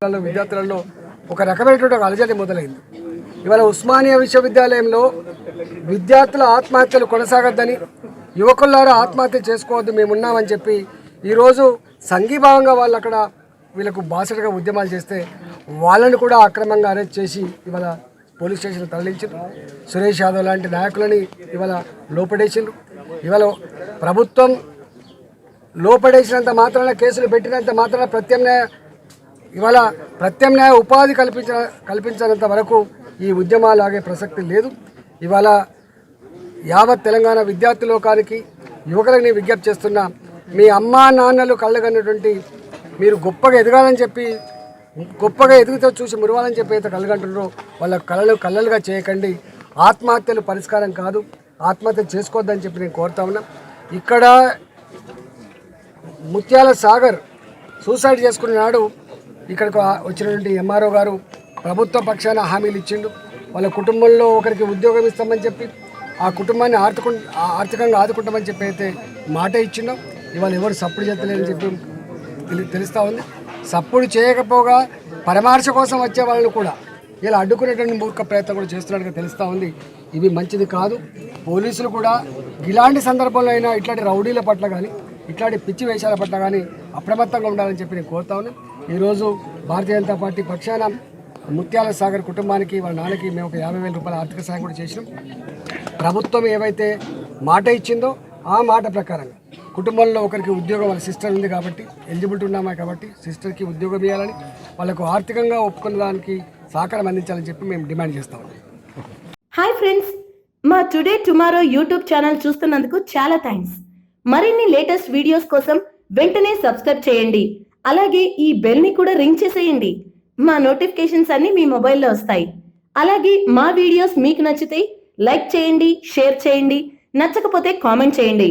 విద్యార్థులలో ఒక రకమైనటువంటి ఒక అలజడి మొదలైంది. ఇవాళ ఉస్మానియా విశ్వవిద్యాలయంలో విద్యార్థుల ఆత్మహత్యలు కొనసాగద్దని, యువకులారా ఆత్మహత్య చేసుకోవద్దు మేమున్నామని చెప్పి ఈరోజు సంఘీభావంగా వాళ్ళు అక్కడ వీళ్ళకు బాసటగా ఉద్యమాలు చేస్తే వాళ్ళని కూడా అక్రమంగా అరెస్ట్ చేసి ఇవాళ పోలీస్ స్టేషన్ తరలించారు. సురేష్ యాదవ్ లాంటి నాయకులని ఇవాళ లోపడేసిండ్రు. ఇవాళ ప్రభుత్వం లోపడేసినంత మాత్రాన, కేసులు పెట్టినంత మాత్రాన ప్రత్యామ్నాయ ఉపాధి కల్పించినంత వరకు ఈ ఉద్యమాలు ఆగే ప్రసక్తి లేదు. ఇవాళ యావత్ తెలంగాణ విద్యార్థి లోకానికి, యువకులని విజ్ఞప్తి చేస్తున్నా, మీ అమ్మా నాన్నలు కళ్ళగన్నటువంటి మీరు గొప్పగా ఎదగాలని చెప్పి, గొప్పగా ఎదుగుతో చూసి మురవాలని చెప్పి అయితే కలగంటున్నారో వాళ్ళ కళ్ళలుగా చేయకండి. ఆత్మహత్యలు పరిష్కారం కాదు, ఆత్మహత్య చేసుకోవద్దని చెప్పి నేను కోరుతా ఉన్నా. ఇక్కడ ముత్యాల సాగర్ సూసైడ్ చేసుకున్న నాడు ఇక్కడికి వచ్చినటువంటి ఎంఆర్ఓ గారు ప్రభుత్వ పక్షాన హామీలు ఇచ్చిండు. వాళ్ళ కుటుంబంలో ఒకరికి ఉద్యోగం ఇస్తామని చెప్పి, ఆ కుటుంబాన్ని ఆర్థికంగా ఆదుకుంటామని చెప్పి అయితే మాట ఇచ్చిండో ఇవాళ ఎవరు సప్పుడు చేస్తలేదని చెప్పి తెలుస్తూ ఉంది. సప్పుడు చేయకపోగా పరామర్శ కోసం వచ్చే వాళ్ళని కూడా ఇలా అడ్డుకునేటువంటి మూర్ఖ ప్రయత్నం కూడా చేస్తున్నట్టుగా తెలుస్తూ ఉంది. ఇవి మంచిది కాదు. పోలీసులు కూడా ఇలాంటి సందర్భంలో అయినా ఇట్లాంటి రౌడీల పట్ల కానీ, ఇట్లాంటి పిచ్చి వేషాల పట్ల కానీ అప్రమత్తంగా ఉండాలని చెప్పి నేను కోరుతా ఉన్నాను. ఈరోజు భారతీయ జనతా పార్టీ పక్షాన ముత్యాల సాగర్ కుటుంబానికి, వాళ్ళ నాన్నకి మేము ఒక 50,000 రూపాయల ఆర్థిక సహాయం కూడా చేసినాం. ప్రభుత్వం ఏవైతే మాట ఇచ్చిందో ఆ మాట ప్రకారంగా కుటుంబంలో ఒకరికి ఉద్యోగం, వాళ్ళ సిస్టర్ ఉంది కాబట్టి, ఎలిజిబిలిటీ ఉన్నామా కాబట్టి సిస్టర్కి ఉద్యోగం ఇవ్వాలని, వాళ్ళకు ఆర్థికంగా ఒప్పుకున్న దానికి సహకారం అందించాలని చెప్పి మేము డిమాండ్ చేస్తాం. హాయ్ ఫ్రెండ్స్, మా టుడే టుమారో యూట్యూబ్ ఛానల్ చూస్తున్నందుకు చాలా థ్యాంక్స్. మరిన్ని లేటెస్ట్ వీడియోస్ కోసం వెంటనే సబ్స్క్రైబ్ చేయండి. అలాగే ఈ బెల్ ని కూడా రింగ్ చేసేయండి. మా నోటిఫికేషన్స్ అన్ని మీ మొబైల్లో వస్తాయి. అలాగే మా వీడియోస్ మీకు నచ్చితే లైక్ చేయండి, షేర్ చేయండి, నచ్చకపోతే కామెంట్ చేయండి.